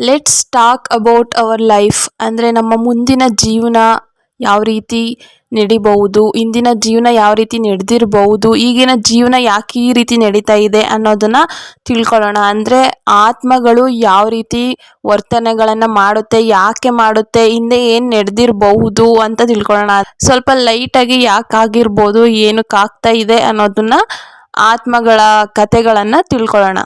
Let's talk about our life ಅಂದರೆ ನಮ್ಮ ಮುಂದಿನ ಜೀವನ ಯಾವ ರೀತಿ ನಡಿಬಹುದು, ಇಂದಿನ ಜೀವನ ಯಾವ ರೀತಿ ನಡೆದಿರಬಹುದು, ಈಗಿನ ಜೀವನ ಯಾಕೆ ಈ ರೀತಿ ನಡೀತಾ ಇದೆ ಅನ್ನೋದನ್ನ ತಿಳ್ಕೊಳ್ಳೋಣ. ಅಂದರೆ ಆತ್ಮಗಳು ಯಾವ ರೀತಿ ವರ್ತನೆಗಳನ್ನು ಮಾಡುತ್ತೆ, ಯಾಕೆ ಮಾಡುತ್ತೆ, ಹಿಂದೆ ಏನು ನಡೆದಿರಬಹುದು ಅಂತ ತಿಳ್ಕೊಳ್ಳೋಣ. ಸ್ವಲ್ಪ ಲೈಟಾಗಿ ಯಾಕೆ ಆಗಿರ್ಬೋದು, ಏನಕ್ಕೆ ಆಗ್ತಾ ಇದೆ ಅನ್ನೋದನ್ನ ಆತ್ಮಗಳ ಕಥೆಗಳನ್ನು ತಿಳ್ಕೊಳ್ಳೋಣ.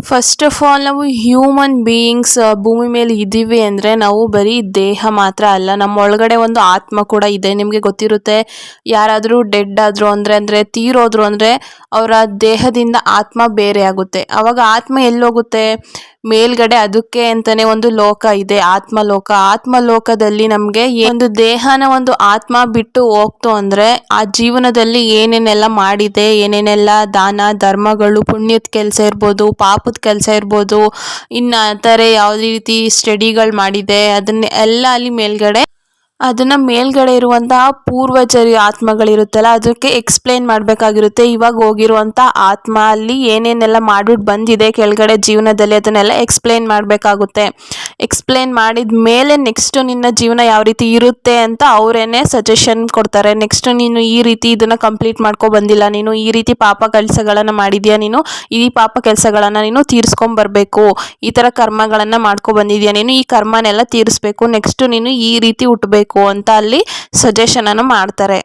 ಫಸ್ಟ್ ಆಫ್ ಆಲ್ ನಾವು ಹ್ಯೂಮನ್ ಬೀಯಿಂಗ್ಸ್ ಭೂಮಿ ಮೇಲೆ ಇದ್ದೀವಿ ಅಂದರೆ ನಾವು ಬರೀ ದೇಹ ಮಾತ್ರ ಅಲ್ಲ, ನಮ್ಮ ಒಳಗಡೆ ಒಂದು ಆತ್ಮ ಕೂಡ ಇದೆ. ನಿಮಗೆ ಗೊತ್ತಿರುತ್ತೆ, ಯಾರಾದರೂ ಡೆಡ್ ಆದರು ಅಂದರೆ ತೀರೋದ್ರು ಅಂದರೆ ಅವರ ದೇಹದಿಂದ ಆತ್ಮ ಬೇರೆ ಆಗುತ್ತೆ. ಆವಾಗ ಆತ್ಮ ಎಲ್ಲೋಗುತ್ತೆ? ಮೇಲ್ಗಡೆ. ಅದಕ್ಕೆ ಅಂತಾನೆ ಒಂದು ಲೋಕ ಇದೆ, ಆತ್ಮಲೋಕ. ಆತ್ಮಲೋಕದಲ್ಲಿ ನಮಗೆ ಒಂದು ದೇಹನ ಒಂದು ಆತ್ಮ ಬಿಟ್ಟು ಹೋಗ್ತು ಅಂದರೆ ಆ ಜೀವನದಲ್ಲಿ ಏನೇನೆಲ್ಲ ಮಾಡಿದೆ, ಏನೇನೆಲ್ಲ ದಾನ ಧರ್ಮಗಳು, ಪುಣ್ಯದ ಕೆಲಸ ಇರ್ಬೋದು, ಪಾಪದ ಕೆಲಸ ಇರ್ಬೋದು, ಇನ್ನು ಆ ಥರ ಯಾವುದೇ ರೀತಿ ಸ್ಟಡಿಗಳು ಮಾಡಿದೆ, ಅದನ್ನ ಎಲ್ಲ ಅಲ್ಲಿ ಮೇಲ್ಗಡೆ ಅದನ್ನು ಮೇಲ್ಗಡೆ ಇರುವಂತಹ ಪೂರ್ವಜರಿ ಆತ್ಮಗಳಿರುತ್ತಲ್ಲ ಅದಕ್ಕೆ ಎಕ್ಸ್ಪ್ಲೇನ್ ಮಾಡಬೇಕಾಗಿರುತ್ತೆ. ಇವಾಗ ಹೋಗಿರುವಂಥ ಆತ್ಮ ಅಲ್ಲಿ ಏನೇನೆಲ್ಲ ಮಾಡಿಬಿಟ್ಟು ಬಂದಿದೆ ಕೆಳಗಡೆ ಜೀವನದಲ್ಲಿ ಅದನ್ನೆಲ್ಲ ಎಕ್ಸ್ಪ್ಲೇನ್ ಮಾಡಬೇಕಾಗುತ್ತೆ. ಎಕ್ಸ್ಪ್ಲೇನ್ ಮಾಡಿದ ಮೇಲೆ ನೆಕ್ಸ್ಟ್ ನಿನ್ನ ಜೀವನ ಯಾವ ರೀತಿ ಇರುತ್ತೆ ಅಂತ ಅವರೇನೆ ಸಜೆಷನ್ ಕೊಡ್ತಾರೆ. ನೆಕ್ಸ್ಟ್ ನೀನು ಈ ರೀತಿ ಇದನ್ನು ಕಂಪ್ಲೀಟ್ ಮಾಡ್ಕೊ ಬಂದಿಲ್ಲ, ನೀನು ಈ ರೀತಿ ಪಾಪ ಕೆಲಸಗಳನ್ನು ಮಾಡಿದ್ಯಾ, ನೀನು ಈ ಪಾಪ ಕೆಲಸಗಳನ್ನು ನೀನು ತೀರಿಸ್ಕೊಂಬರ್ಬೇಕು, ಈ ಥರ ಕರ್ಮಗಳನ್ನು ಮಾಡ್ಕೊ ಬಂದಿದ್ಯಾ, ನೀನು ಈ ಕರ್ಮನೆಲ್ಲ ತೀರಿಸ್ಬೇಕು, ನೆಕ್ಸ್ಟ್ ನೀನು ಈ ರೀತಿ ಹುಟ್ಟಬೇಕು ಅಂತ ಅಲ್ಲಿ ಸಜೆಷನನ್ನು ಮಾಡ್ತಾರೆ.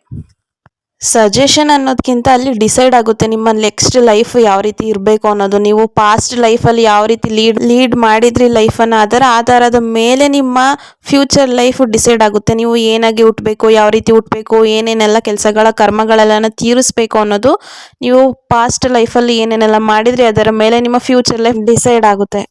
ಸಜೆಷನ್ ಅನ್ನೋದಕ್ಕಿಂತ ಅಲ್ಲಿ ಡಿಸೈಡ್ ಆಗುತ್ತೆ ನಿಮ್ಮ ನೆಕ್ಸ್ಟ್ ಲೈಫ್ ಯಾವ ರೀತಿ ಇರಬೇಕು ಅನ್ನೋದು. ನೀವು ಪಾಸ್ಟ್ ಲೈಫಲ್ಲಿ ಯಾವ ರೀತಿ ಲೀಡ್ ಮಾಡಿದ್ರಿ ಲೈಫನ್ನು, ಅದರ ಆಧಾರದ ಮೇಲೆ ನಿಮ್ಮ ಫ್ಯೂಚರ್ ಲೈಫ್ ಡಿಸೈಡ್ ಆಗುತ್ತೆ. ನೀವು ಏನಾಗಿ ಹುಟ್ಟಬೇಕು, ಯಾವ ರೀತಿ ಹುಟ್ಟಬೇಕು, ಏನೇನೆಲ್ಲ ಕೆಲಸಗಳ ಕರ್ಮಗಳೆಲ್ಲ ತೀರಿಸ್ಬೇಕು ಅನ್ನೋದು ನೀವು ಪಾಸ್ಟ್ ಲೈಫಲ್ಲಿ ಏನೇನೆಲ್ಲ ಮಾಡಿದ್ರಿ ಅದರ ಮೇಲೆ ನಿಮ್ಮ ಫ್ಯೂಚರ್ ಲೈಫ್ ಡಿಸೈಡ್ ಆಗುತ್ತೆ.